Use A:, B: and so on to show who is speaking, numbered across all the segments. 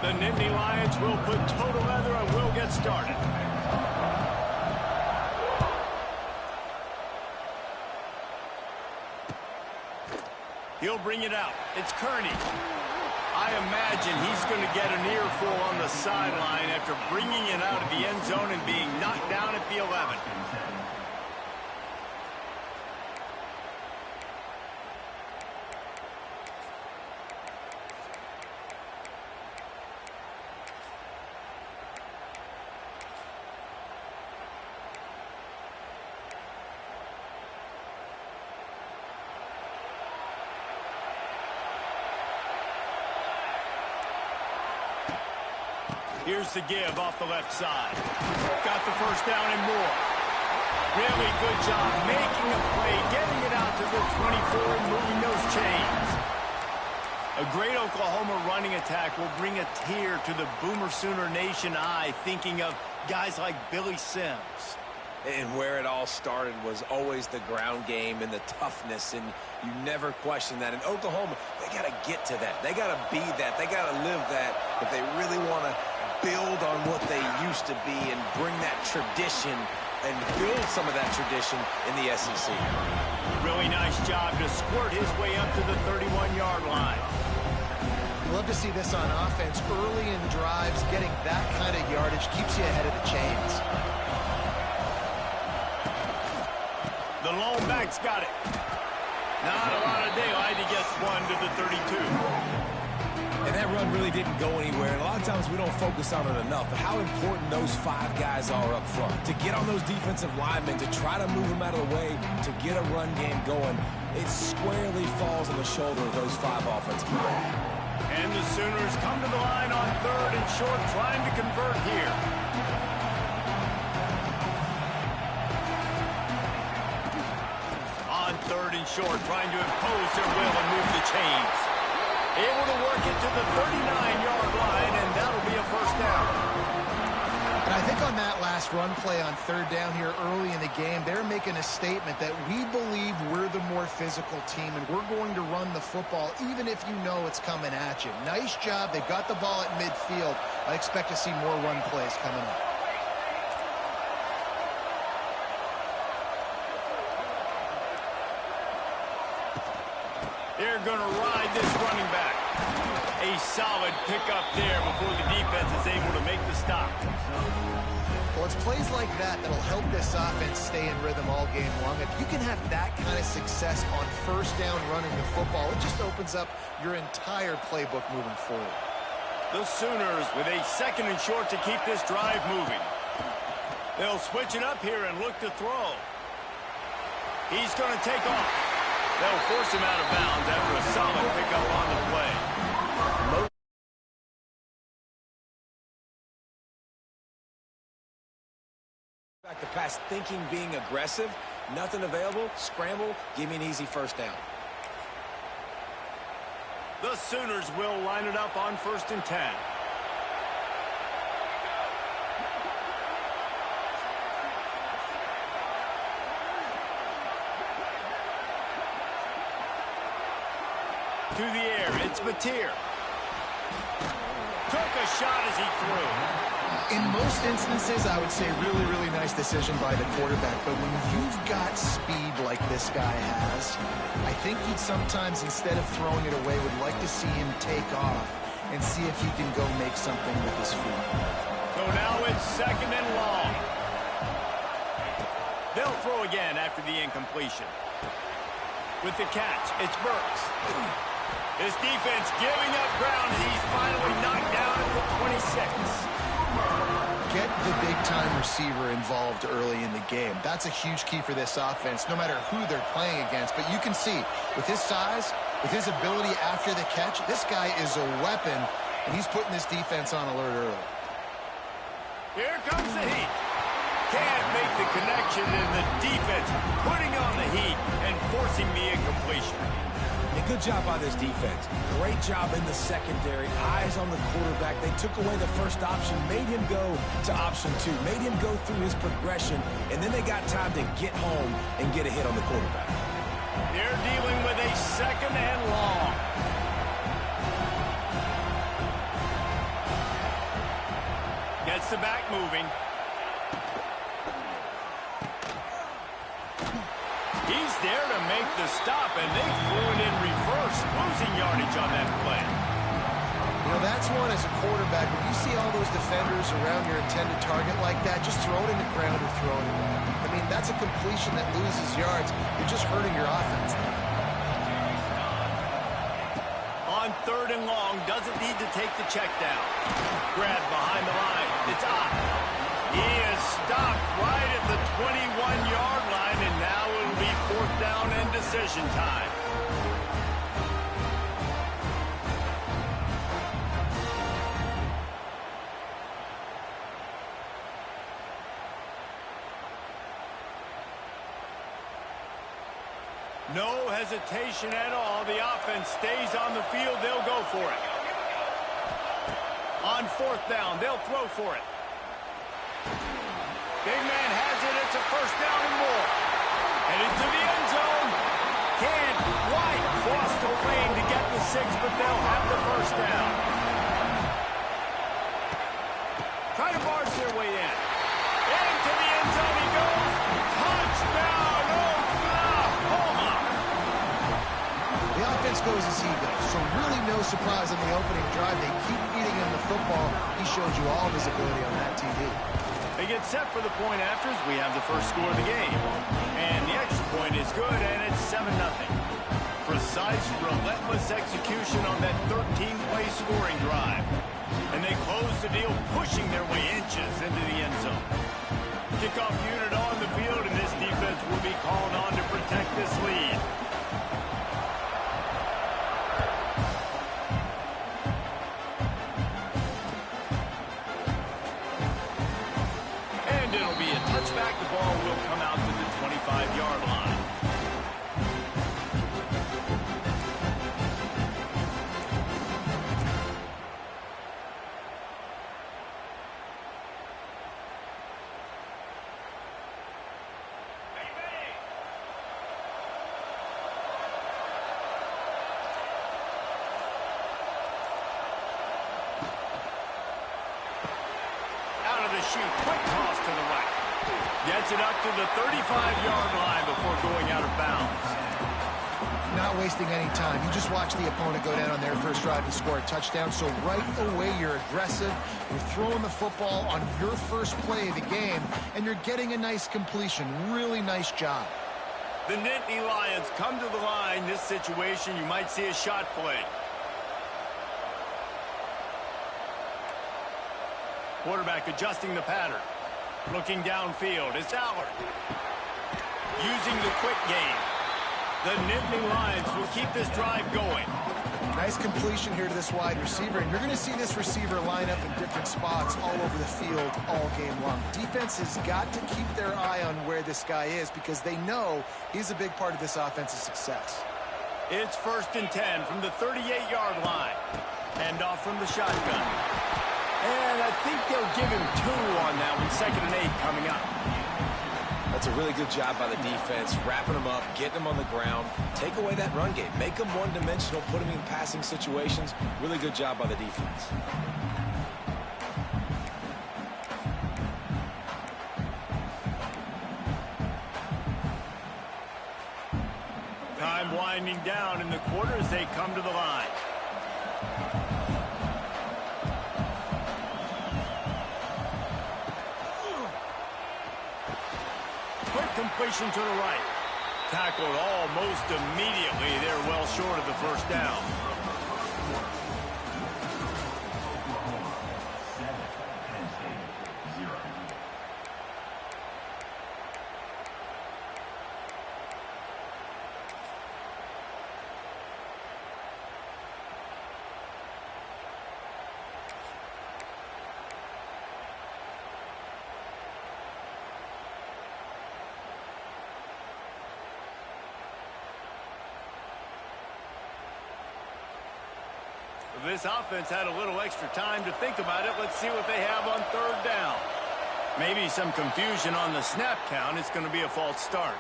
A: The Nittany Lions will put total leather and will get started. He'll bring it out. It's Kearney. I imagine he's going to get an earful on the sideline after bringing it out of the end zone and being knocked down at the 11. Here's the give off the left side. Got the first down and more. Really good job making a play, getting it out to the 24, moving those chains. A great Oklahoma running attack will bring a tear to the Boomer Sooner Nation eye, thinking of guys like Billy Sims.
B: And where it all started was always the ground game and the toughness, and you never question that. In Oklahoma, they got to get to that. They got to be that. They got to live that if they really want to build on what they used to be and bring that tradition and build some of that tradition in the SEC.
A: Really nice job to squirt his way up to the 31-yard line.
C: Love to see this on offense. Early in drives, getting that kind of yardage keeps you ahead of the chains.
A: The lone back's got it. Not a lot of daylight. He gets one to the 32.
B: And that run really didn't go anywhere. And a lot of times we don't focus on it enough, but how important those 5 guys are up front. To get on those defensive linemen, to try to move them out of the way, to get a run game going, it squarely falls on the shoulder of those 5 offensive players.
A: And the Sooners come to the line on 3rd and short, trying to convert here. On 3rd and short, trying to impose their will and move the chains. Able to work it to the 39-yard line, and that'll be a first down.
C: And I think on that last run play on 3rd down here early in the game, they're making a statement that we believe we're the more physical team, and we're going to run the football even if you know it's coming at you. Nice job. They've got the ball at midfield. I expect to see more run plays coming up.
A: They're going to ride this running back. A solid pickup there before the defense is able to make the stop.
C: Well, it's plays like that that'll help this offense stay in rhythm all game long. If you can have that kind of success on 1st down running the football, it just opens up your entire playbook moving forward.
A: The Sooners with a 2nd and short to keep this drive moving. They'll switch it up here and look to throw. He's going to take off. They'll force him out of bounds after a solid pickup on the play.
B: Back to pass, thinking, being aggressive, nothing available, scramble, give me an easy first down.
A: The Sooners will line it up on 1st and 10. To the air, it's Mateer. Took a shot as he threw.
C: In most instances, I would say really, really nice decision by the quarterback. But when you've got speed like this guy has, I think he'd sometimes, instead of throwing it away, would like to see him take off and see if he can go make something with his feet.
A: So now it's 2nd and long. They'll throw again after the incompletion. With the catch, it's Burks. This defense giving up ground, and he's finally knocked down at the 26.
C: Get the big-time receiver involved early in the game. That's a huge key for this offense, no matter who they're playing against. But you can see, with his size, with his ability after the catch, this guy is a weapon, and he's putting this defense on alert early.
A: Here comes the heat. Can't make the connection, and the defense putting on the heat and forcing the incompletion.
B: A good job by this defense. Great job in the secondary. Eyes on the quarterback. They took away the first option, made him go to option 2, made him go through his progression, and then they got time to get home and get a hit on the quarterback.
A: They're dealing with a 2nd and long. gets the back moving. He's there to make the stop, and they threw it in reverse, losing yardage on that play.
C: You know, that's one as a quarterback. When you see all those defenders around your intended target like that, just throw it in the ground or throw it away. I mean, that's a completion that loses yards. You're just hurting your offense.
A: On 3rd and long, doesn't need to take the check down. Grab behind the line. It's out. He is stopped right at the 21-yard line, and now it'll be 4th down and decision time. No hesitation at all. The offense stays on the field. They'll go for it. On 4th down, they'll throw for it. Big man has it. It's a 1st down and more. Headed to the end zone. Can't quite cross the plane to get the 6, but they'll have the 1st down. Try to barge their way in. Into the end zone he goes. Touchdown, Oklahoma!
C: The offense goes as he goes, so really no surprise on the opening drive. They keep feeding him the football. He shows you all of his ability on that TV.
A: They get set for the point afters. We have the first score of the game. And the extra point is good, and it's 7-0. Precise, relentless execution on that 13-play scoring drive. And they close the deal, pushing their way inches into the end zone. Kickoff unit on the field, and this defense will be called on to protect this lead. Touchback, the ball will come out to the 25-yard line. Out of the chute, quick toss to the right. Gets it up to the 35-yard line before going out of bounds.
C: Not wasting any time. You just watch the opponent go down on their first drive and score a touchdown. So right away, you're aggressive. You're throwing the football on your first play of the game, and you're getting a nice completion. Really nice job.
A: The Nittany Lions come to the line. This situation, you might see a shot play. Quarterback adjusting the pattern. Looking downfield, it's Allard. Using the quick game. The Nittany Lions will keep this drive going.
C: Nice completion here to this wide receiver, and you're going to see this receiver line up in different spots all over the field all game long. Defense has got to keep their eye on where this guy is because they know he's a big part of this offense's success.
A: It's 1st and 10 from the 38-yard line. Hand off from the shotgun. And I think they'll give him 2 on that one. 2nd and 8 coming up.
B: That's a really good job by the defense, wrapping them up, getting them on the ground. Take away that run game. Make them one-dimensional, put them in passing situations. Really good job by the defense.
A: Time winding down in the quarter as they come to the line. Completion to the right. Tackled almost immediately. They're well short of the 1st down. This offense had a little extra time to think about it. Let's see what they have on 3rd down. Maybe some confusion on the snap count. It's going to be a false start.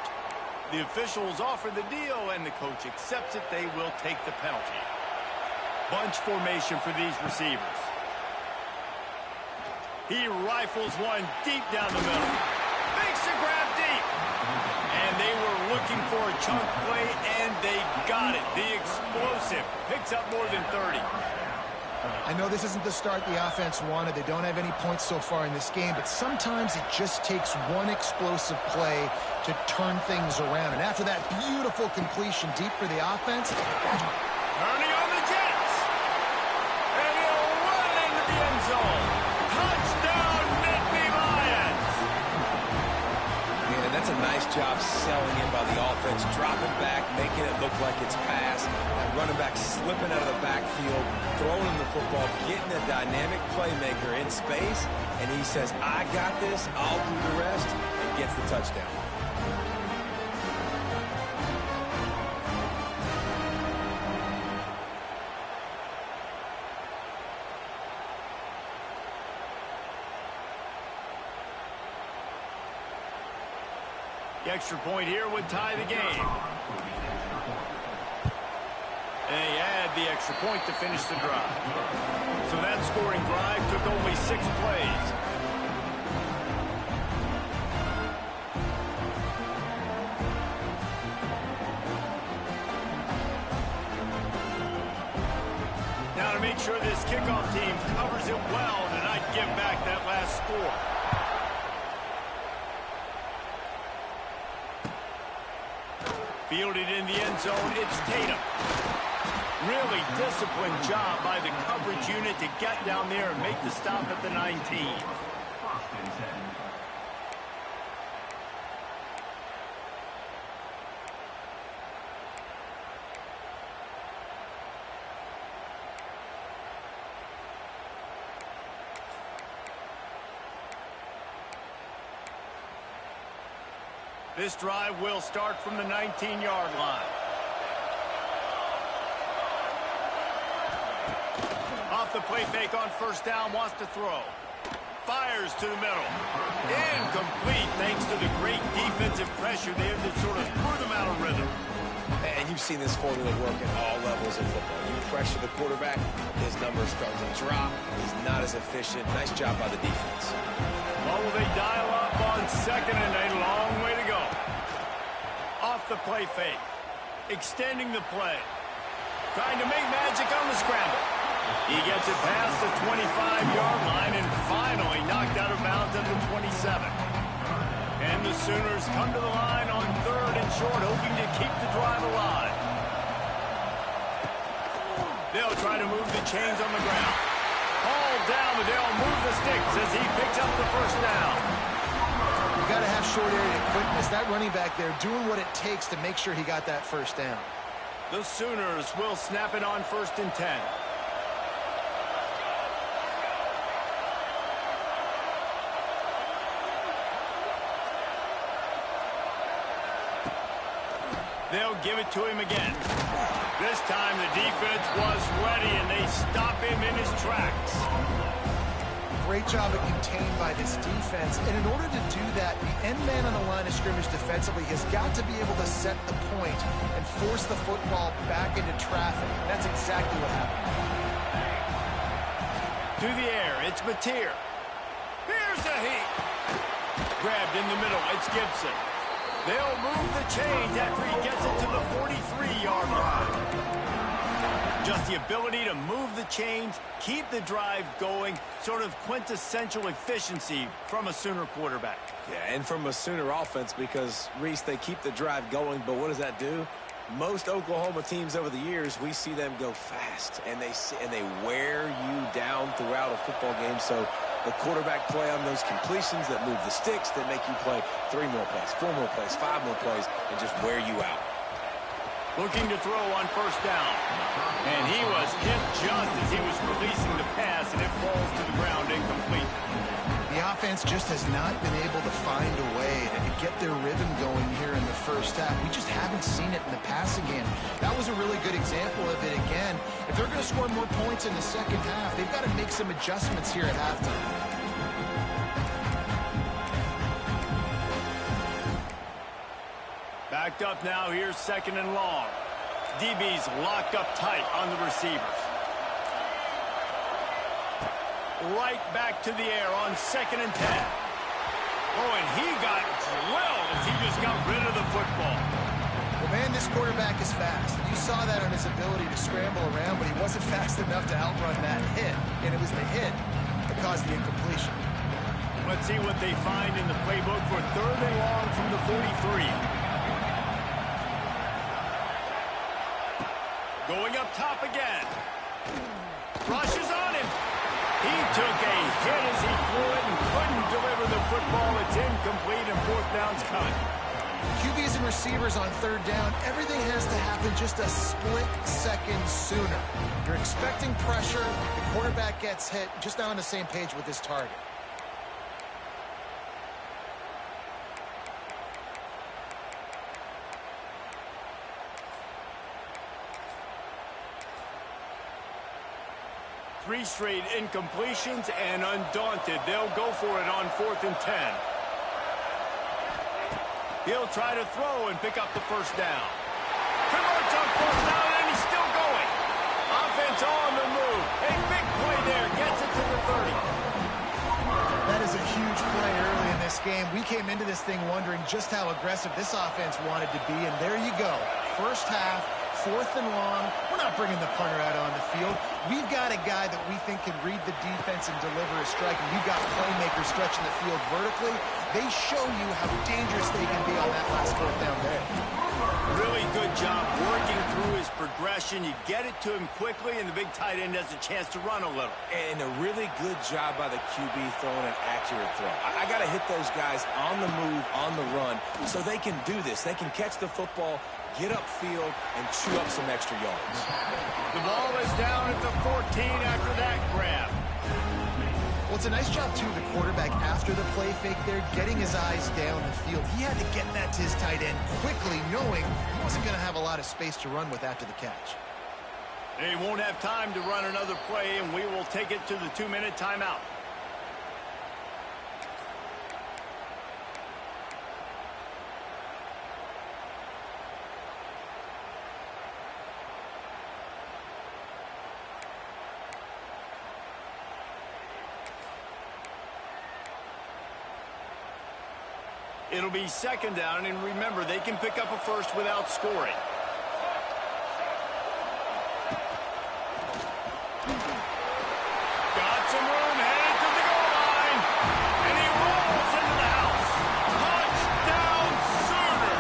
A: The officials offer the deal, and the coach accepts it. They will take the penalty. Bunch formation for these receivers. He rifles one deep down the middle. Makes the grab deep. And they were looking for a chunk play, and they got it. The explosive picks up more than 30.
C: I know this isn't the start the offense wanted. They don't have any points so far in this game, but sometimes it just takes one explosive play to turn things around. And after that beautiful completion deep for the offense,
A: turning on the Jets. And he'll run it into the end zone. Touchdown, Nittany Lions.
B: Yeah, that's a nice job selling in by the offense, dropping back, making it look like it's pass. That running back slipping out of the backfield, throwing him the football, getting a dynamic playmaker in space, and he says, I got this, I'll do the rest, and gets the touchdown.
A: The extra point here would tie the game. And they add the extra point to finish the drive. So that scoring drive took only 6 plays. Now to make sure this kickoff team covers it well to not give back that last score. Fielded in the end zone, it's Tatum. Really disciplined job by the coverage unit to get down there and make the stop at the 19. This drive will start from the 19-yard line. Off the play fake on first down, wants to throw. Fires to the middle. Incomplete thanks to the great defensive pressure there that sort of threw them out of rhythm.
B: And you've seen this formula work at all levels of football. You pressure the quarterback, his numbers start to drop. He's not as efficient. Nice job by the defense.
A: Well, will they dial up on second and a long way to go? Off the play fake. Extending the play. Trying to make magic on the scramble. He gets it past the 25-yard line and finally knocked out of bounds at the 27. And the Sooners come to the line on third and short, hoping to keep the drive alive. They'll try to move the chains on the ground. All down, but they'll move the sticks as he picks up the first down.
C: you got to have short area quickness. That running back there doing what it takes to make sure he got that first down.
A: The Sooners will snap it on 1st and 10. They'll give it to him again. This time the defense was ready, and they stop him in his tracks.
C: Great job of contained by this defense. And in order to do that, the end man on the line of scrimmage defensively has got to be able to set the point and force the football back into traffic. That's exactly what happened.
A: To the air, it's Mateer. Here's a heat. Grabbed in the middle, it's Gibson. They'll move the chains after he gets it to the 43-yard line. Just the ability to move the chains, keep the drive going, sort of quintessential efficiency from a Sooner quarterback.
B: Yeah, and from a Sooner offense because, Reese, they keep the drive going, but what does that do? Most Oklahoma teams over the years, we see them go fast, and they wear you down throughout a football game. So the quarterback play on those completions that move the sticks, that make you play 3 more plays, 4 more plays, 5 more plays, and just wear you out.
A: Looking to throw on 1st down. And he was hit just as he was releasing the pass, and it falls to the ground incomplete.
C: The offense just has not been able to find a way to get their rhythm going here in the first half. We just haven't seen it in the passing game. That was a really good example of it again. If they're going to score more points in the second half, they've got to make some adjustments here at halftime.
A: Backed up now, here's 2nd and long. DB's locked up tight on the receivers. right back to the air on 2nd and 10. Oh, and he got drilled as he just got rid of the football.
C: Well, man, this quarterback is fast. You saw that on his ability to scramble around, but he wasn't fast enough to outrun that hit. And it was the hit that caused the incompletion.
A: Let's see what they find in the playbook for 3rd and long from the 43. Going up top again. Rushes on him. He took a hit as he threw it and couldn't deliver the football. It's incomplete and 4th down's coming.
C: QBs and receivers on 3rd down, everything has to happen just a split second sooner. You're expecting pressure, the quarterback gets hit, just not on the same page with his target.
A: Three straight incompletions, and undaunted, they'll go for it on 4th and 10. He'll try to throw and pick up the 1st down. Converts on 4th down, and he's still going. Offense on the move. A big play there. Gets it to the 30.
C: That is a huge play early in this game. We came into this thing wondering just how aggressive this offense wanted to be, and there you go. First half, 4th and long. We're not bringing the punter out on the field. We've got a guy that we think can read the defense and deliver a strike, and we've got playmakers stretching the field vertically. They show you how dangerous they can be on that last 4th down there.
A: Really good job working through his progression. You get it to him quickly, and the big tight end has a chance to run a little.
B: And a really good job by the QB throwing an accurate throw. I got to hit those guys on the move, on the run, so they can do this. They can catch the football, get upfield, and chew up some extra yards.
A: The ball is down at the 14 after that grab.
C: Well, it's a nice job, too, the quarterback, after the play fake there, getting his eyes down the field. He had to get that to his tight end quickly, knowing he wasn't going to have a lot of space to run with after the catch.
A: They won't have time to run another play, and we will take it to the 2-minute timeout. It'll be 2nd down, and remember, they can pick up a 1st without scoring. Got some room, headed to the goal line, and he rolls into the house. Touchdown, Sooner!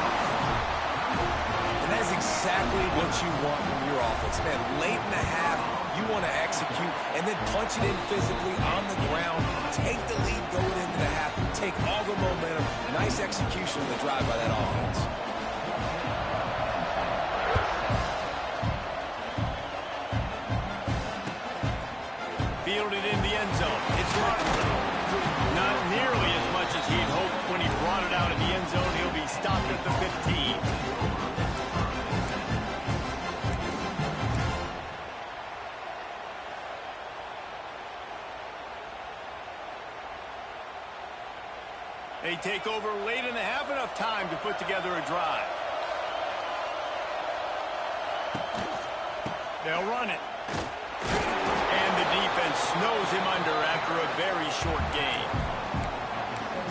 B: And that is exactly what you want from your offense. Man, late in the half, you want to execute and then punch it in physically on the ground, take the lead going into the half, take all the momentum. Nice execution of the drive by that offense.
A: Fielded in the end zone. It's run. Not nearly as much as he'd hoped when he brought it out of the end zone. He'll be stopped at the 15. They take over late in the half, enough time to put together a drive. They'll run it. And the defense snows him under after a very short game.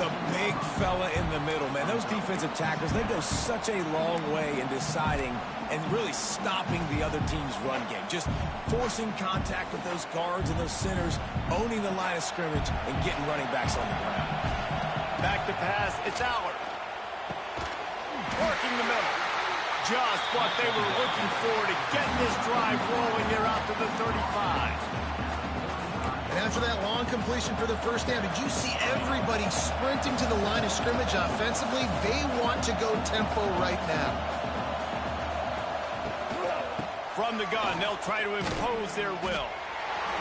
B: The big fella in the middle, man. Those defensive tackles, they go such a long way in deciding and really stopping the other team's run game. Just forcing contact with those guards and those centers, owning the line of scrimmage, and getting running backs on the ground.
A: Back to pass, it's Allard. Working the middle. Just what they were looking for to get this drive rolling. They're out to the 35.
C: And after that long completion for the 1st down, did you see everybody sprinting to the line of scrimmage offensively? They want to go tempo right now.
A: From the gun, they'll try to impose their will.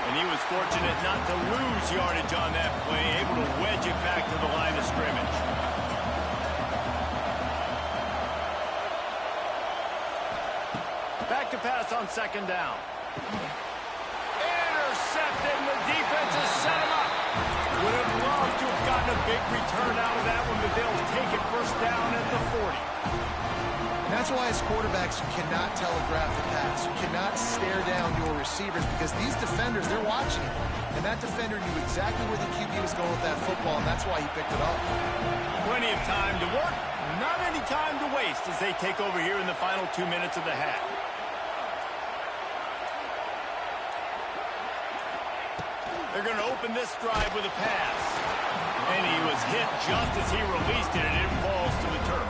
A: And he was fortunate not to lose yardage on that play, able to wedge it back to the line of scrimmage. Back to pass on 2nd down. Intercepted, and the defense has set him up. Would have loved to have gotten a big return out of that one, but they'll take it first down at the 40.
C: And that's why as quarterbacks, you cannot telegraph the pass. You cannot stare down your receivers because these defenders, they're watching it. And that defender knew exactly where the QB was going with that football, and that's why he picked it up.
A: Plenty of time to work, not any time to waste as they take over here in the final 2 minutes of the half. They're going to open this drive with a pass. And he was hit just as he released it, and it falls to the turf.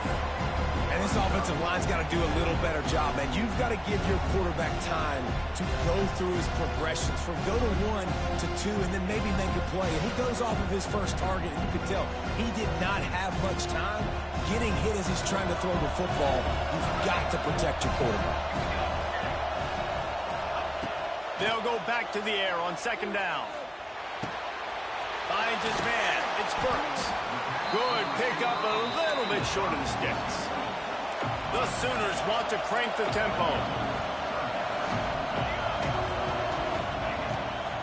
B: And this offensive line's got to do a little better job, man. You've got to give your quarterback time to go through his progressions from go to 1 to 2 and then maybe make a play. And he goes off of his first target, and you can tell he did not have much time getting hit as he's trying to throw the football. You've got to protect your quarterback.
A: They'll go back to the air on second down. Finds his man. It's Burks. Good pickup, a little bit short of the sticks. The Sooners want to crank the tempo.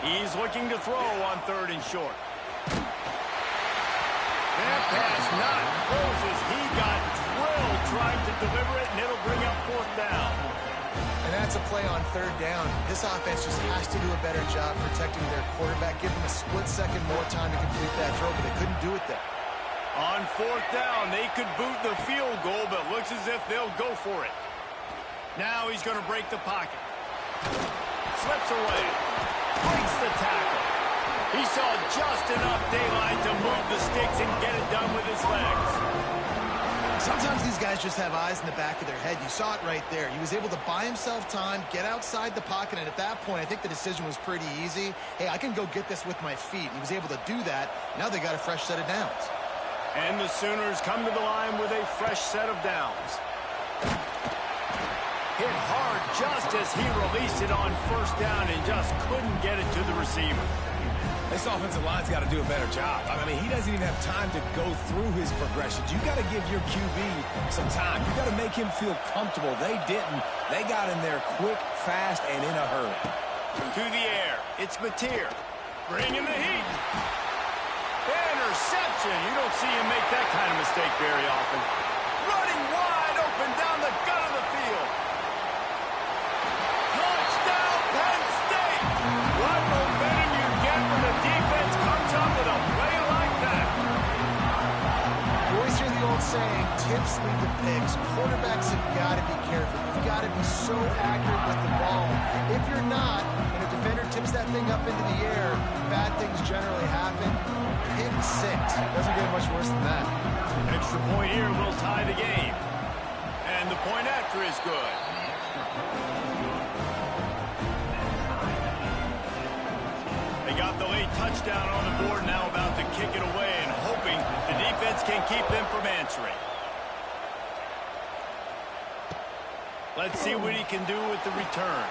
A: He's looking to throw on 3rd and short. That pass not close as he got drilled trying to deliver it, and it'll bring up 4th down.
C: And that's a play on 3rd down. This offense just has to do a better job protecting their quarterback. Give them a split second more time to complete that throw, but they couldn't do it there.
A: On 4th down, they could boot the field goal, but looks as if they'll go for it. Now he's going to break the pocket. Slips away. Breaks the tackle. He saw just enough daylight to move the sticks and get it done with his legs.
C: Sometimes these guys just have eyes in the back of their head. You saw it right there. He was able to buy himself time, get outside the pocket, and at that point, I think the decision was pretty easy. Hey, I can go get this with my feet. He was able to do that. Now they got a fresh set of downs.
A: And the Sooners come to the line with a fresh set of downs. Hit hard just as he released it on 1st down and just couldn't get it to the receiver.
B: This offensive line's got to do a better job. I mean, he doesn't even have time to go through his progressions. You got to give your QB some time. You got to make him feel comfortable. They didn't. They got in there quick, fast, and in a hurry.
A: To the air. It's Mateer. Bringing the heat. Interception. You don't see him make that kind of mistake very often. Running wide open down the gut of the field. Touchdown, Penn State. What momentum you get when the defense comes up with a play like that.
C: You always hear the old saying, tips lead to picks. Quarterbacks have got to be careful. You've got to be so accurate with the ball. If you're not, and a defender tips that thing up into the air, bad things generally happen. Pick 6. Doesn't get much worse than that.
A: Extra point here will tie the game. And the point after is good. They got the late touchdown on the board, now about to kick it away and hoping the defense can keep them from answering. Let's see what he can do with the return.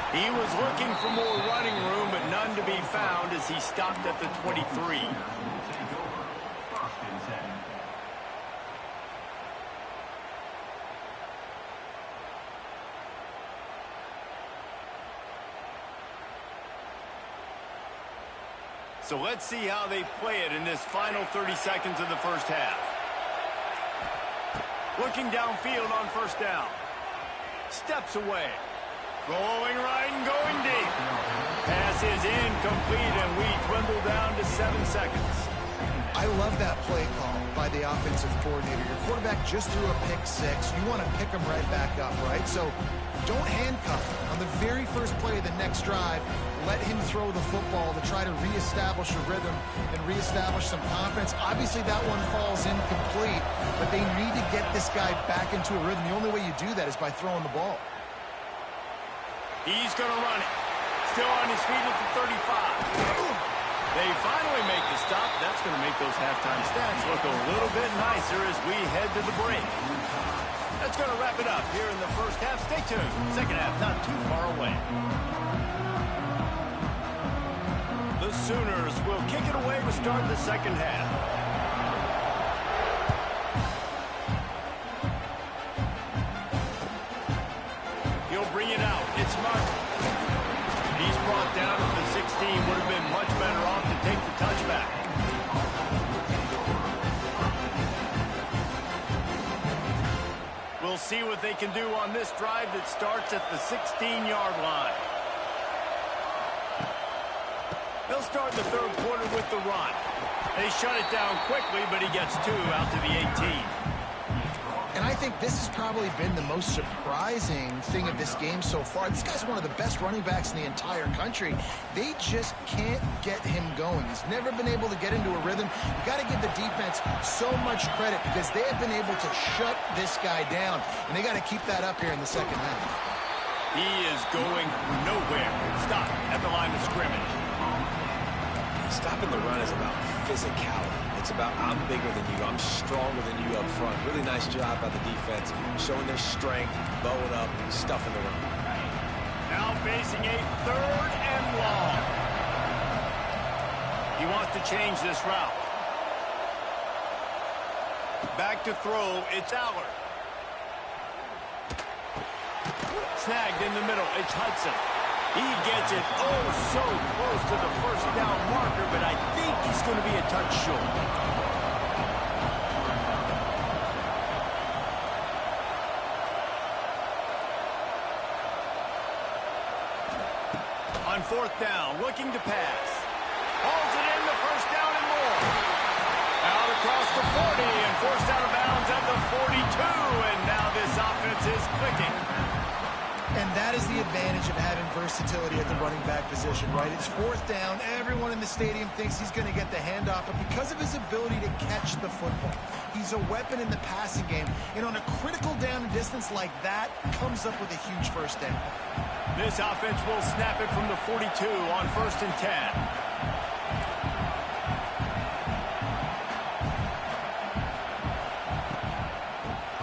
A: He was looking for more running room, but none to be found as he stopped at the 23. So let's see how they play it in this final 30 seconds of the first half. Looking downfield on 1st down. Steps away. Rolling right and going deep. Pass is incomplete, and we dwindle down to 7 seconds.
C: I love that play call by the offensive coordinator. Your quarterback just threw a pick 6. You want to pick him right back up, right? So don't handcuff him. On the very first play of the next drive, let him throw the football to try to reestablish a rhythm and reestablish some confidence. Obviously, that one falls incomplete, but they need to get this guy back into a rhythm. The only way you do that is by throwing the ball.
A: He's going to run it. Still on his feet at the 35. They finally make the stop. That's going to make those halftime stats look a little bit nicer as we head to the break. That's going to wrap it up here in the first half. Stay tuned. Second half not too far away. The Sooners will kick it away to start the second half. He'll bring it out. It's Martin. He's brought down at the 16. Would have been much better off to take the touchback. We'll see what they can do on this drive that starts at the 16-yard line. They'll start the third quarter with the run. They shut it down quickly, but he gets 2 out to the 18.
C: And I think this has probably been the most surprising thing of this game so far. This guy's one of the best running backs in the entire country. They just can't get him going. He's never been able to get into a rhythm. You got to give the defense so much credit because they have been able to shut this guy down. And they got to keep that up here in the second half.
A: He is going nowhere. Stop at the line of scrimmage.
B: Stopping the run is about physicality. It's about I'm bigger than you, I'm stronger than you up front. Really nice job by the defense, showing their strength, bowing up, stuffing the run.
A: Now facing a 3rd and long. He wants to change this route. Back to throw, it's Allard. Snagged in the middle, it's Hudson. He gets it so close to the first down marker, but I think he's going to be a touch short. On 4th down, looking to pass. Hauls it in, the first down and more. Out across the 40 and forced out of bounds at the 42, and now this offense is clicking.
C: And that is the advantage of having versatility at the running back position, right? It's 4th down. Everyone in the stadium thinks he's going to get the handoff, but because of his ability to catch the football, he's a weapon in the passing game. And on a critical down and distance like that, comes up with a huge first down.
A: This offense will snap it from the 42 on 1st and 10.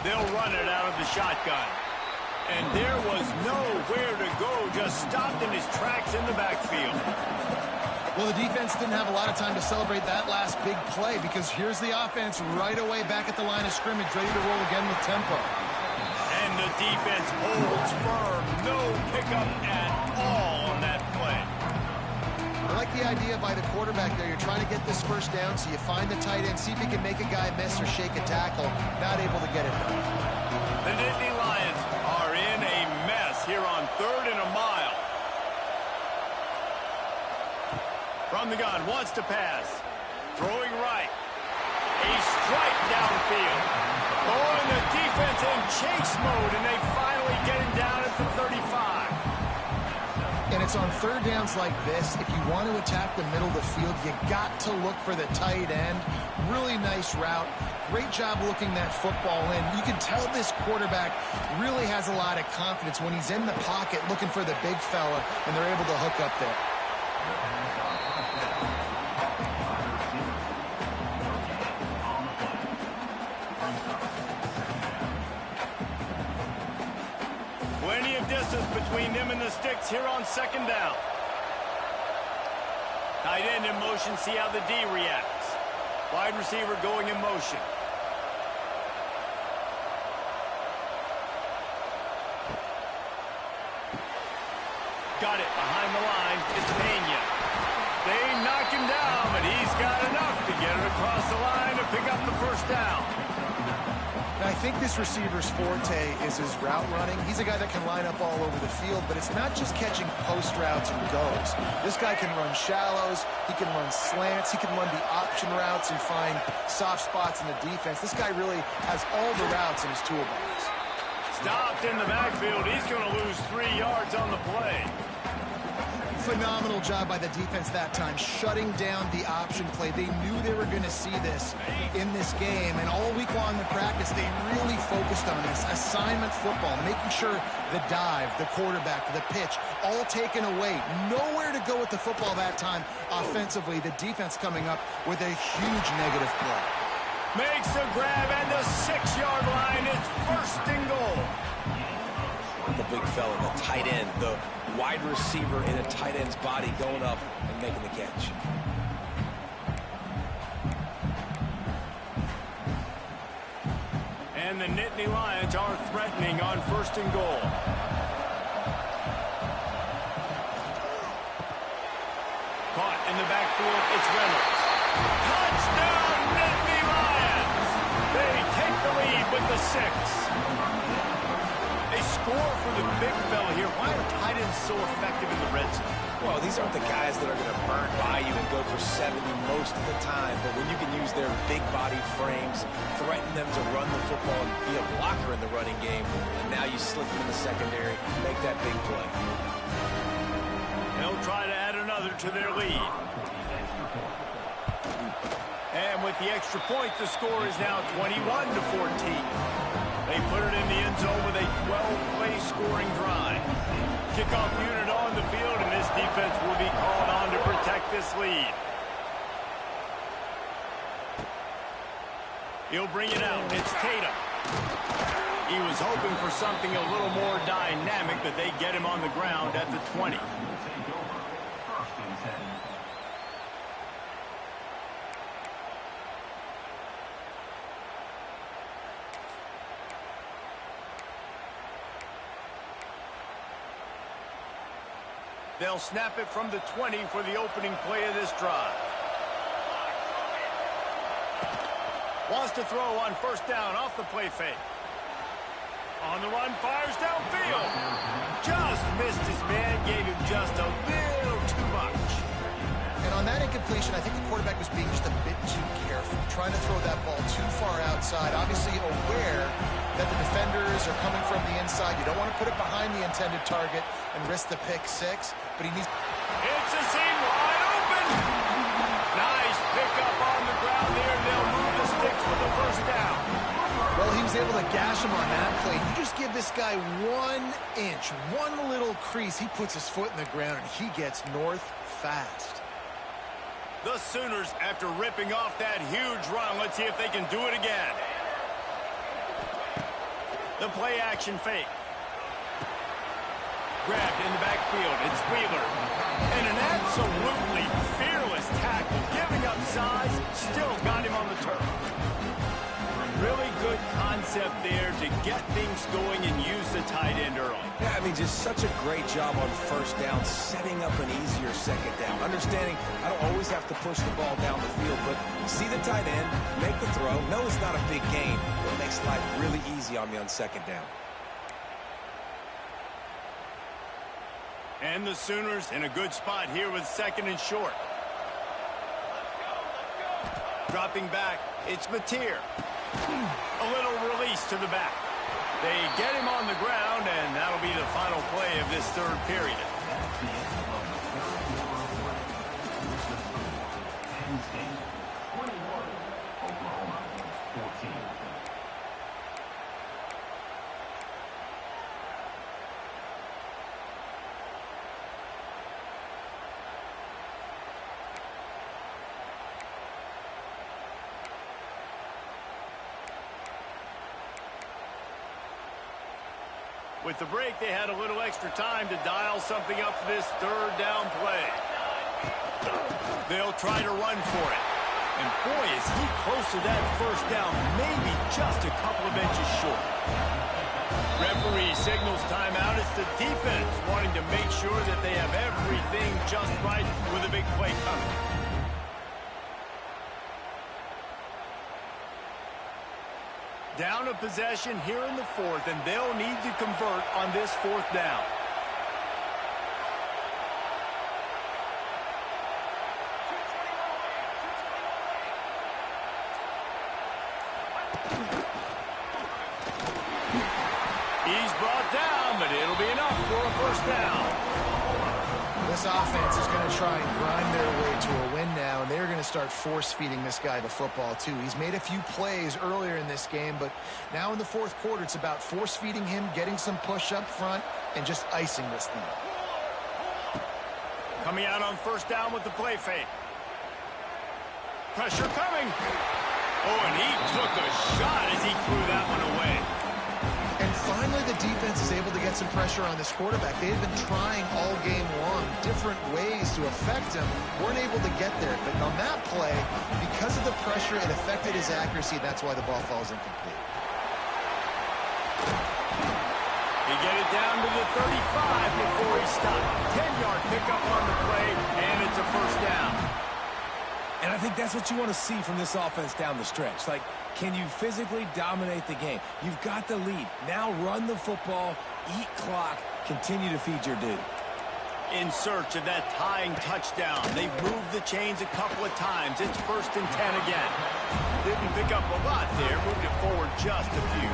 A: They'll run it out of the shotgun. And there was nowhere to go, just stopped in his tracks in the backfield.
C: Well, the defense didn't have a lot of time to celebrate that last big play because here's the offense right away back at the line of scrimmage, ready to roll again with tempo.
A: And the defense holds firm. No pickup at all on that play.
C: I like the idea by the quarterback there. You're trying to get this first down, so you find the tight end, see if you can make a guy miss or shake a tackle. Not able to get it done.
A: The Nittany Lions are in a mess here on 3rd and a mile. From the gun, wants to pass. Throwing right. A strike downfield. Oh, and the defense in chase mode, and they finally get him down at the 35.
C: And it's on 3rd downs like this. If you want to attack the middle of the field, you got to look for the tight end. Really nice route. Great job looking that football in. You can tell this quarterback really has a lot of confidence when he's in the pocket looking for the big fella, and they're able to hook up there.
A: Plenty of distance between them and the sticks here on 2nd down. Tight end in motion, see how the D reacts. Wide receiver going in motion. Got it behind the line. It's Pena. They knock him down, but he's got enough to get it across the line to pick up the first down.
C: And I think this receiver's forte is his route running. He's a guy that can line up all over the field, but it's not just catching post routes and goes. This guy can run shallows, he can run slants, he can run the option routes and find soft spots in the defense. This guy really has all the routes in his toolbox.
A: Stopped in the backfield. He's going to lose 3 yards on the play.
C: Phenomenal job by the defense that time, shutting down the option play. They knew they were going to see this in this game, and all week long in practice, they really focused on this. Assignment football, making sure the dive, the quarterback, the pitch, all taken away. Nowhere to go with the football that time offensively. The defense coming up with a huge negative play.
A: Makes a grab at the 6-yard line. It's 1st and goal.
B: The big fella, the tight end, the wide receiver in a tight end's body going up and making the catch.
A: And the Nittany Lions are threatening on 1st and goal. Caught in the backfield, it's Reynolds. Touchdown, Nittany Lions! They take the lead with the 6. more for the big fella here. Why are tight ends so effective in the red zone?
B: Well, these aren't the guys that are going to burn by you and go for 70 most of the time, but when you can use their big-bodied frames, threaten them to run the football and be a blocker in the running game, and now you slip them in the secondary, make that big play.
A: They'll try to add another to their lead. And with the extra point, the score is now 21-14. They put it in the end zone with a 12-play scoring drive. Kickoff unit on the field, and this defense will be called on to protect this lead. He'll bring it out. It's Tatum. He was hoping for something a little more dynamic, but they get him on the ground at the 20. They'll snap it from the 20 for the opening play of this drive. Wants to throw on first down off the play fake. On the run, fires downfield. Just missed his man, gave him just a little too much.
C: And on that incompletion, I think the quarterback was being just a bit too careful, trying to throw that ball too far outside, obviously aware that the defenders are coming from the inside. You don't want to put it behind the intended target and risk the pick six, but he needs...
A: It's a seam wide open. Nice pickup on the ground there, and they'll move the sticks for the first down.
C: Well, he was able to gash him on that play. You just give this guy 1 inch, one little crease, he puts his foot in the ground, and he gets north fast.
A: The Sooners, after ripping off that huge run, let's see if they can do it again. The play action fake. Grabbed in the backfield. It's Wheeler. And an absolutely fearless tackle. Giving up size. Still got him on the turf. Really good concept there to get things going and use the tight end early.
B: Yeah, I mean, just such a great job on first down, setting up an easier second down. Understanding I don't always have to push the ball down the field, but see the tight end, make the throw. No, it's not a big gain, but it makes life really easy on me on second down.
A: And the Sooners in a good spot here with second and short. Dropping back, it's Mateer. A little release to the back. They get him on the ground, and that'll be the final play of this third period. With the break, they had a little extra time to dial something up for this third down play. They'll try to run for it. And boy, is he close to that first down, maybe just a couple of inches short. Referee signals timeout. It's the defense wanting to make sure that they have everything just right with a big play coming. Down a possession here in the fourth, and they'll need to convert on this fourth down. He's brought down, but it'll be enough for a first down.
C: This offense is going to try and grind their way to a win now, and they're going to start force-feeding this guy the football, too. He's made a few plays earlier in this game, but now in the fourth quarter, it's about force-feeding him, getting some push up front, and just icing this thing.
A: Coming out on first down with the play fake. Pressure coming. Oh, and he took a shot as he threw that one away.
C: And finally, the defense is able to get some pressure on this quarterback. They've been trying all game long different ways to affect him. Weren't able to get there. But on that play, because of the pressure, it affected his accuracy. That's why the ball falls incomplete.
A: He get it down to the 35 before he stopped. 10-yard pickup on the play, and it's a first down.
B: And I think that's what you want to see from this offense down the stretch. Like, can you physically dominate the game? You've got the lead. Now run the football eat clock, continue to feed your dude.
A: In search of that tying touchdown. They've moved the chains a couple of times. It's 1st and 10 again. Didn't pick up a lot there. Moved it forward just a few.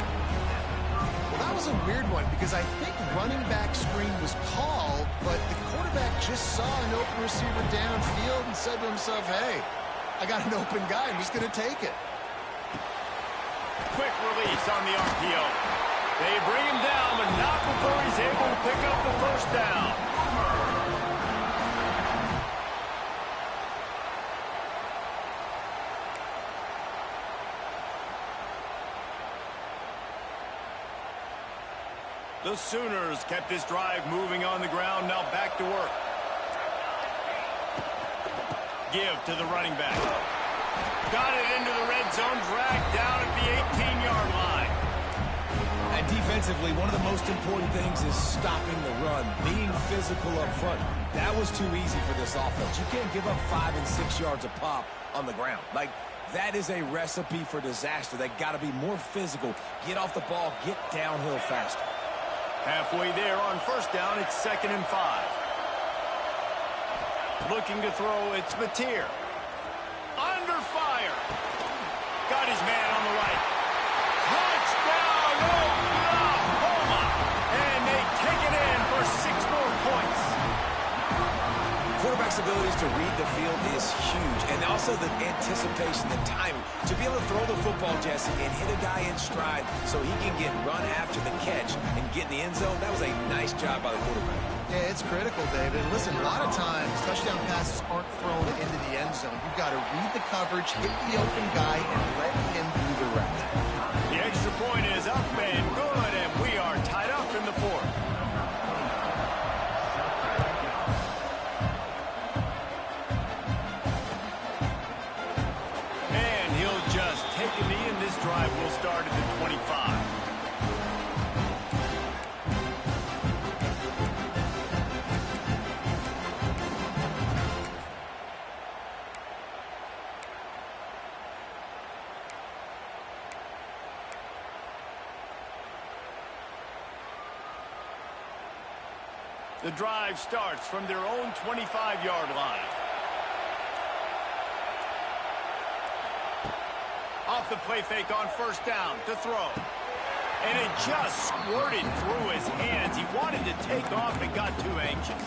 C: Well, that was a weird one because I think running back screen was called, but the quarterback just saw an open receiver downfield and said to himself, hey, I got an open guy. I'm just going to take it.
A: Quick release on the RPO. They bring him down, but not before he's able to pick up the 1st down. The Sooners kept this drive moving on the ground. Now back to work. Give to the running back. Got it into the red zone, dragged down at the 18-yard line.
B: And defensively, one of the most important things is stopping the run, being physical up front. That was too easy for this offense. You can't give up 5 and 6 yards a pop on the ground. Like, that is a recipe for disaster. They got to be more physical, get off the ball, get downhill faster.
A: Halfway there on 1st down, it's 2nd and 5. Looking to throw, it's Mateer. Under fire. Got his man on the right. Touchdown, Oklahoma! And they take it in for 6 more points.
B: Quarterback's abilities to read the field is huge, and also the anticipation, the timing. To be able to throw the football, Jesse, and hit a guy in stride so he can get run after the catch and get in the end zone, that was a nice job by the quarterback.
C: Yeah, it's critical, David. Listen, a lot of times, touchdown passes aren't thrown into the end zone. You've got to read the coverage, hit the open guy, and let him do the rest.
A: The extra point is up and good, and we are tied up in the 4th. And he'll just take a knee, and this drive will start at the 25. The drive starts from their own 25-yard line. Off the play fake on 1st down to throw. And it just squirted through his hands. He wanted to take off and got too anxious.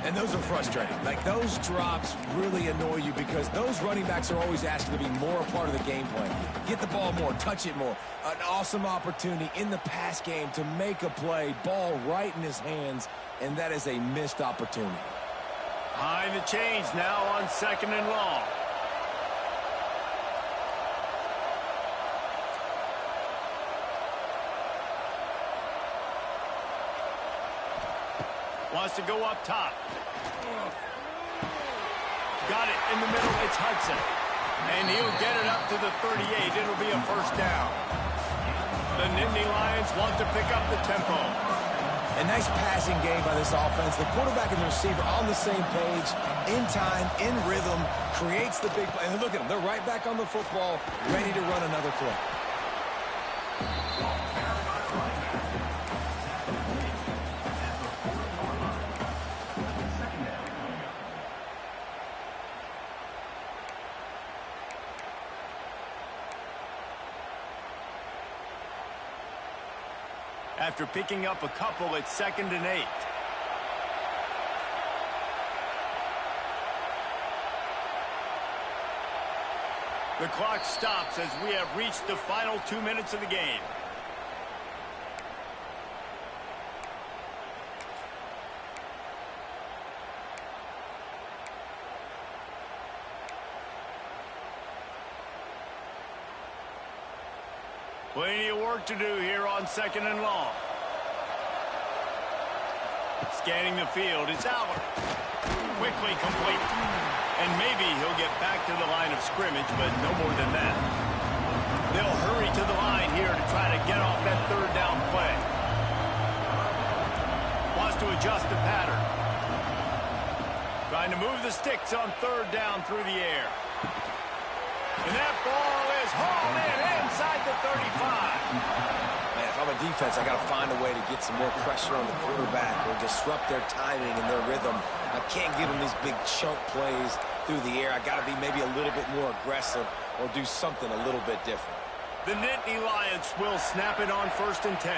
B: And those are frustrating. Like, those drops really annoy you because those running backs are always asking to be more a part of the game plan. Get the ball more, touch it more. An awesome opportunity in the pass game to make a play, ball right in his hands, and that is a missed opportunity.
A: Behind the chains now on 2nd and long. Wants to go up top. Got it in the middle. It's Hudson. And he'll get it up to the 38. It'll be a 1st down. The Nittany Lions want to pick up the tempo.
B: A nice passing game by this offense. The quarterback and the receiver on the same page, in time, in rhythm, creates the big play. And look at them. They're right back on the football, ready to run another play.
A: After picking up a couple, it's 2nd and 8. The clock stops as we have reached the final 2 minutes of the game. Plenty of work to do here on 2nd and long. Scanning the field, it's Aller. Quickly complete. And maybe he'll get back to the line of scrimmage, but no more than that. They'll hurry to the line here to try to get off that 3rd down play. Wants to adjust the pattern. Trying to move the sticks on 3rd down through the air. And that ball is hauled in inside the 35.
B: Man, if I'm I'm a defense, I got to find a way to get some more pressure on the quarterback or disrupt their timing and their rhythm. I can't give them these big chunk plays through the air. I got to be maybe a little bit more aggressive or do something a little bit different.
A: The Nittany Lions will snap it on 1st and 10.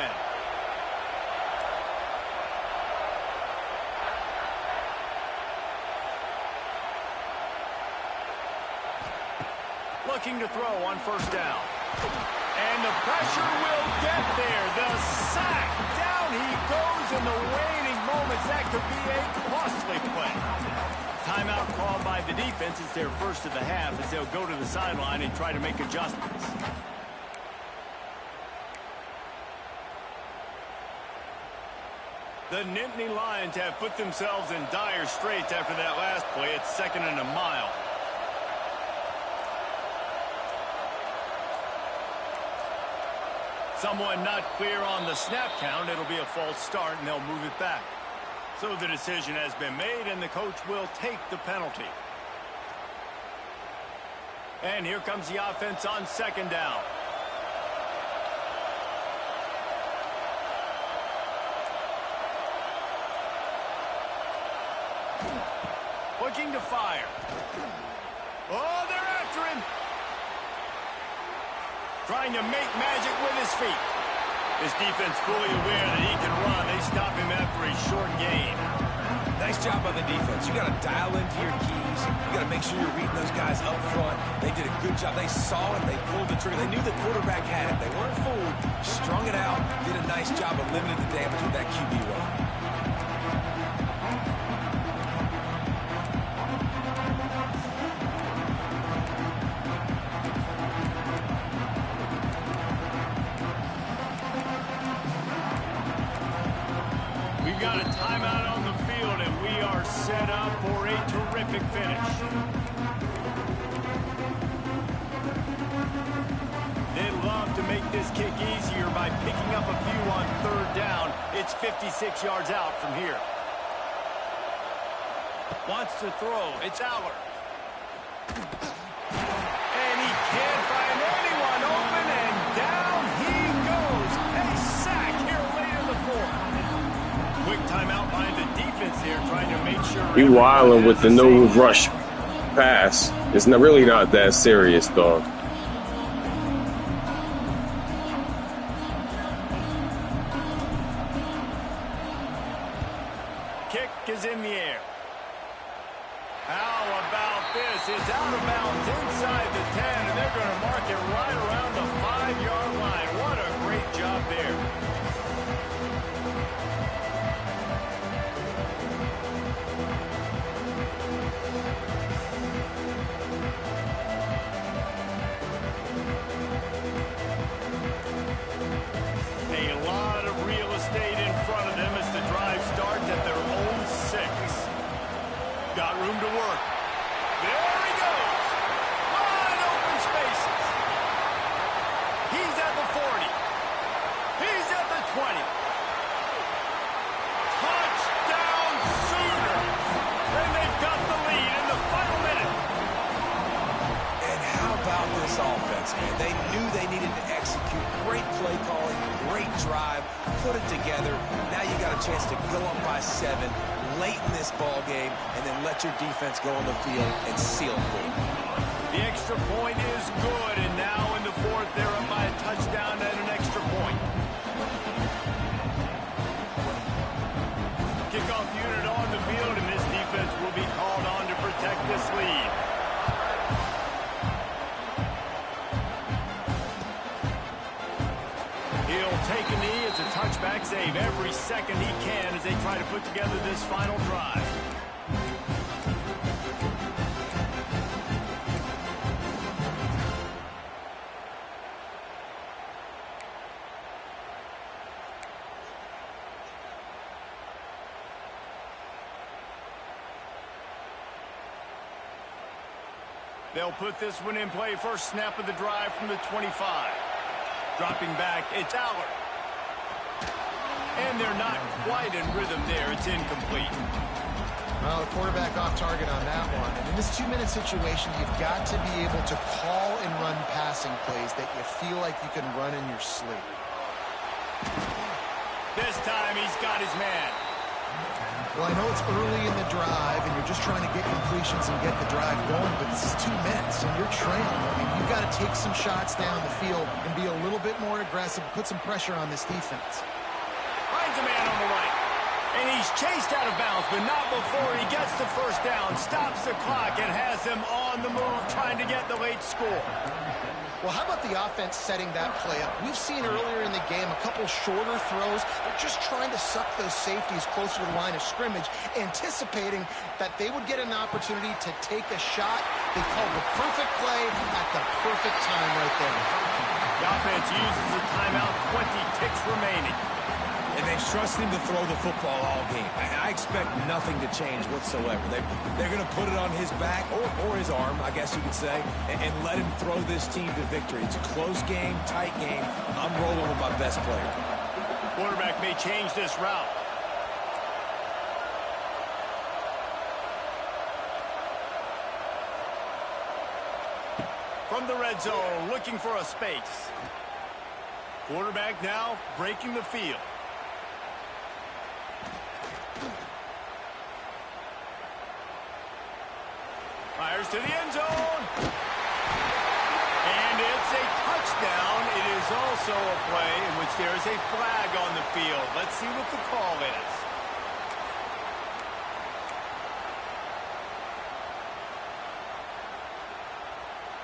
A: Looking to throw on 1st down. And the pressure will get there. The sack. Down he goes in the waning moments. That could be a costly play. Timeout called by the defense. It's their first of the half as they'll go to the sideline and try to make adjustments. The Nittany Lions have put themselves in dire straits after that last play. It's 2nd and a mile. Someone not clear on the snap count. It'll be a false start, and they'll move it back. So the decision has been made, and the coach will take the penalty. And here comes the offense on 2nd down. Looking to fire. Oh, they're after him. Trying to make magic with his feet. This defense fully aware that he can run. They stop him after a short gain.
B: Nice job by the defense. You got to dial into your keys. You got to make sure you're reading those guys up front. They did a good job. They saw it. They pulled the trigger. They knew the quarterback had it. They weren't fooled. Strung it out. Did a nice job of limiting the damage with that QB run.
A: We've got a timeout on the field, and we are set up for a terrific finish. They'd love to make this kick easier by picking up a few on 3rd down. It's 56 yards out from here. Wants to throw. It's Aller. And he can't find anyone open, and down he goes. A sack here late in the 4th. Quick timeout by the defense here, trying to make sure.
D: He wilding with the no rush pass. It's really not that serious, though.
A: Kick is in the air. How about this? It's out of bounds inside the 10, and they're going to mark it right around the 5-yard line. What a great job there. A lot of real estate in front of them as the drive starts at their own 6. Got room to work. There he goes. Wide open spaces. He's at the 40. He's at the 20. Touchdown Sooners. And they've got the lead in the final minute.
B: And how about this offense, man? They knew they needed to execute. Great play calling, great drive, put it together. Now you got a chance to go up by 7 late in this ball game and then let your defense go on the field and seal it for you.
A: The extra point is good, and now in the 4th, they're up by a touchdown and an extra point. Kickoff unit on the field, and this defense will be called on to protect this lead. He'll take a knee. It's a touchback save every second he can as they try to put together this final drive. They'll put this one in play. First snap of the drive from the 25. Dropping back, it's Aller. And they're not quite in rhythm there. It's incomplete.
C: Well, the quarterback off target on that one. And in this 2-minute situation, you've got to be able to call and run passing plays that you feel like you can run in your sleep.
A: This time he's got his man.
C: Well, I know it's early in the drive, and you're just trying to get completions and get the drive going, but this is 2 minutes, and you're trailing. I mean, you've got to take some shots down the field and be a little bit more aggressive, put some pressure on this defense.
A: Finds a man on the right. And he's chased out of bounds, but not before he gets the first down, stops the clock, and has them on the move, trying to get the late score.
C: Well, how about the offense setting that play up? We've seen earlier in the game a couple shorter throws. They're just trying to suck those safeties closer to the line of scrimmage, anticipating that they would get an opportunity to take a shot. They called the perfect play at the perfect time right there.
A: The offense uses the timeout, 20 ticks remaining.
B: And they've trusted him to throw the football all game. I expect nothing to change whatsoever. They're going to put it on his back, or his arm, I guess you could say, and let him throw this team to victory. It's a close game, tight game. I'm rolling with my best player.
A: Quarterback may change this route. From the red zone, looking for a space. Quarterback now breaking the field. Fires to the end zone. And it's a touchdown. It is also a play in which there is a flag on the field. Let's see what the call is.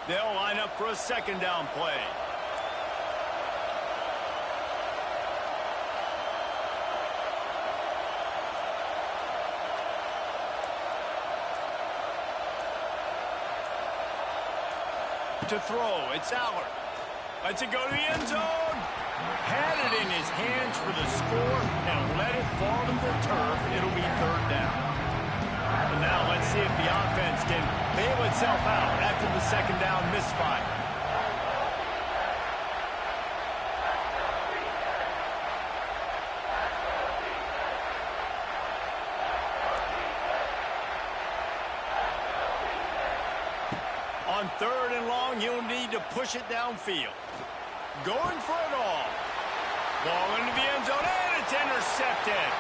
A: They'll line up for a second down play. To throw, it's Allard. Lets it go to the end zone. Had it in his hands for the score and let it fall to the turf. It'll be third down. And now let's see if the offense can bail itself out after the second down misfire. On third and long, you'll need to push it downfield. Going for it all. Ball into the end zone, and it's intercepted.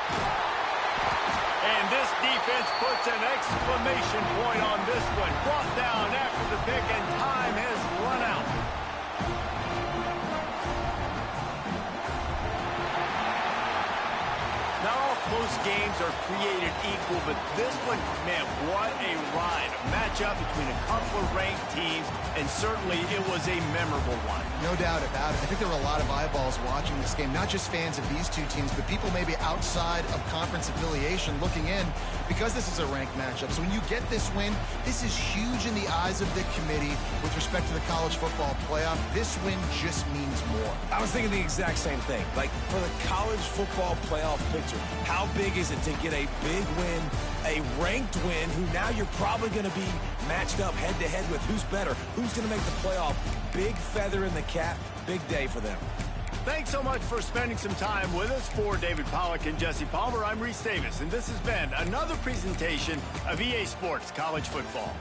A: And this defense puts an exclamation point on this one. Brought down after the pick, and time has run out. Not all close games are created equal, but this one, man, what a ride. A matchup between a couple of ranked teams, and certainly it was a memorable one.
C: No doubt about it. I think there were a lot of eyeballs watching this game, not just fans of these two teams, but people maybe outside of conference affiliation looking in, because this is a ranked matchup. So when you get this win, this is huge in the eyes of the committee with respect to the college football playoff. This win just means more.
B: I was thinking the exact same thing. Like, for the college football playoff picture, how big is it to get a big win, a ranked win, who now you're probably going to be matched up head-to-head with who's better, who's going to make the playoff. Big feather in the cap, big day for them.
A: Thanks so much for spending some time with us. For David Pollack and Jesse Palmer, I'm Reese Davis, and this has been another presentation of EA Sports College Football.